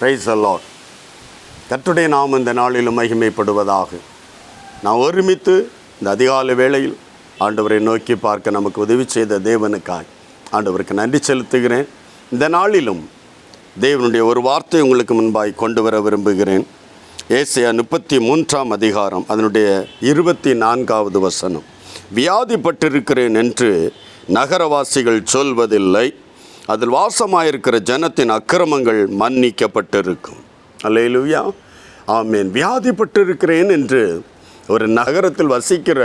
Praise the Lord. கர்த்தருடைய நாமம் இந்த நாளிலும் மகிமைப்படுவதாக. நான் ஒருமித்து இந்த அதிகாலை வேளையில் ஆண்டவரை நோக்கி பார்க்க நமக்கு உதவி செய்த தேவனுக்காய் ஆண்டவருக்கு நன்றி செலுத்துகிறேன். இந்த நாளிலும் தேவனுடைய ஒரு வார்த்தை உங்களுக்கு முன்பாய் கொண்டு வர விரும்புகிறேன். ஏசாயா 33 அதிகாரம் அதனுடைய 24வது வசனம். வியாதிப்பட்டிருக்கிறேன் என்று நகரவாசிகள் சொல்வதில்லை, அதில் வாசமாயிருக்கிற ஜனத்தின் அக்கிரமங்கள் மன்னிக்கப்பட்டிருக்கும். அல்லேலூயா, ஆமேன். வியாதிப்பட்டிருக்கிறேன் என்று ஒரு நகரத்தில் வசிக்கிற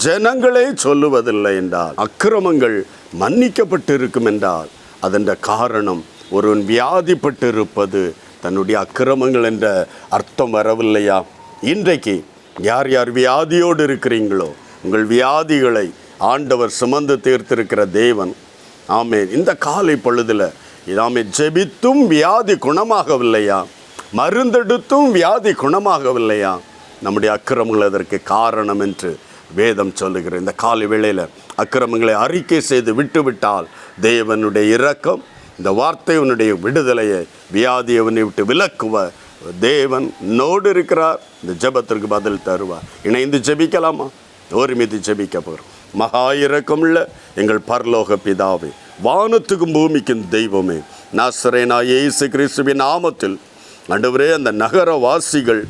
ஜனங்களே சொல்லுவதில்லை என்றால், அக்கிரமங்கள் மன்னிக்கப்பட்டிருக்கும் என்றால் அதன் காரணம் ஒருவன் வியாதிப்பட்டிருப்பது தன்னுடைய அக்கிரமங்கள் என்ற அர்த்தம் வரவில்லையா? இன்றைக்கு யார் யார் வியாதியோடு இருக்கிறீங்களோ உங்கள் வியாதிகளை ஆண்டவர் சுமந்து தீர்த்திருக்கிற தேவன். ஆமேன். இந்த காலை பொழுதில் ஆமேன், ஜெபித்தும் வியாதி குணமாகவில்லையா? மருந்தெடுத்தும் வியாதி குணமாகவில்லையா? நம்முடைய அக்கிரமங்கள் அதற்கு காரணம் என்று வேதம் சொல்லுகிற இந்த காலை வேளையில் அக்கிரமங்களை அறிக்கை செய்து விட்டுவிட்டால் தேவனுடைய இரக்கம், இந்த வார்த்தையினுடைய விடுதலையை, வியாதியவனை விட்டு விலக்குவ தேவன் நோடு இருக்கிறார். இந்த ஜெபத்திற்கு பதில் தருவார். இணைந்து ஜெபிக்கலாமா? ஒருமித்து ஜெபிக்க போகிறோம். மகா இரக்கமுள்ள எங்கள் பரலோக பிதாவே, வானத்துக்கும் பூமிக்கும் தெய்வமே, நாசரேனாகிய இயேசு கிறிஸ்துவின் நாமத்தில் ஆண்டவரே, அந்த நகரவாசிகள்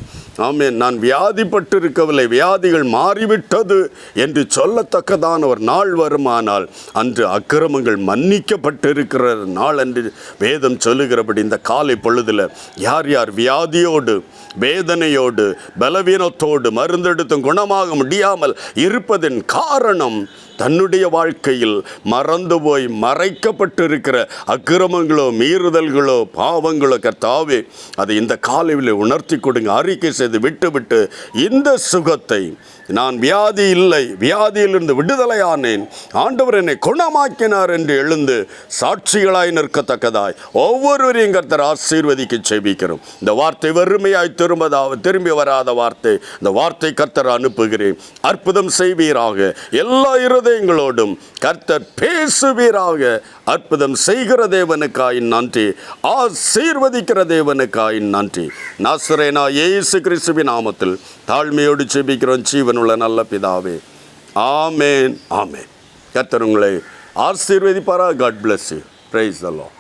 ஆமேன், நான் வியாதிப்பட்டிருக்கவில்லை, வியாதிகள் மாறிவிட்டது என்று சொல்லத்தக்கதான ஒரு நாள் வருமானால் அன்று அக்கிரமங்கள் மன்னிக்கப்பட்டிருக்கிற நாள் என்று வேதம் சொல்லுகிறபடி இந்த காலை பொழுதில் யார் யார் வியாதியோடு, வேதனையோடு, பலவீனத்தோடு, மருந்தெடுத்தும் குணமாக முடியாமல் இருப்பதன் காரணம் தன்னுடைய வாழ்க்கையில் மறந்து போய் மறைக்கப்பட்டிருக்கிற அக்கிரமங்களோ, மீறுதல்களோ, பாவங்களோ, கர்த்தாவே அதை இந்த காலையில் உணர்த்தி கொடுங்க. அறிக்கை செய்து விட்டு இந்த சுகத்தை, நான் வியாதி இல்லை, வியாதியிலிருந்து விடுதலையானேன், ஆண்டவர் என்னை குணமாக்கினார் என்று எழுந்து சாட்சிகளாய் நிற்கத்தக்கதாய் ஒவ்வொருவரையும் கர்த்தர் ஆசீர்வதிக்க செபிக்கிறோம். இந்த வார்த்தை வறுமையாய் திரும்பி வராத வார்த்தை, இந்த வார்த்தை கர்த்தர் அனுப்புகிறேன். அற்புதம் செய்வீராக, எல்லா இருதயங்களோடும் கர்த்தர் பேசுவீராக. அற்புதம் செய்கிற தேவனுக்காய் நன்றி, ஆசீர்வதிக்கிற தேவனுக்காய் நன்றி. நாசரேனா இயேசு கிறிஸ்துவின் நாமத்தில் தாழ்மையோடு ஜெபிக்கிறோம் ஜீவனுள்ள நல்ல பிதாவே. ஆமேன், ஆமேன். கர்த்தர் உங்களை ஆசீர்வதிப்பாரா. God bless you. Praise the Lord.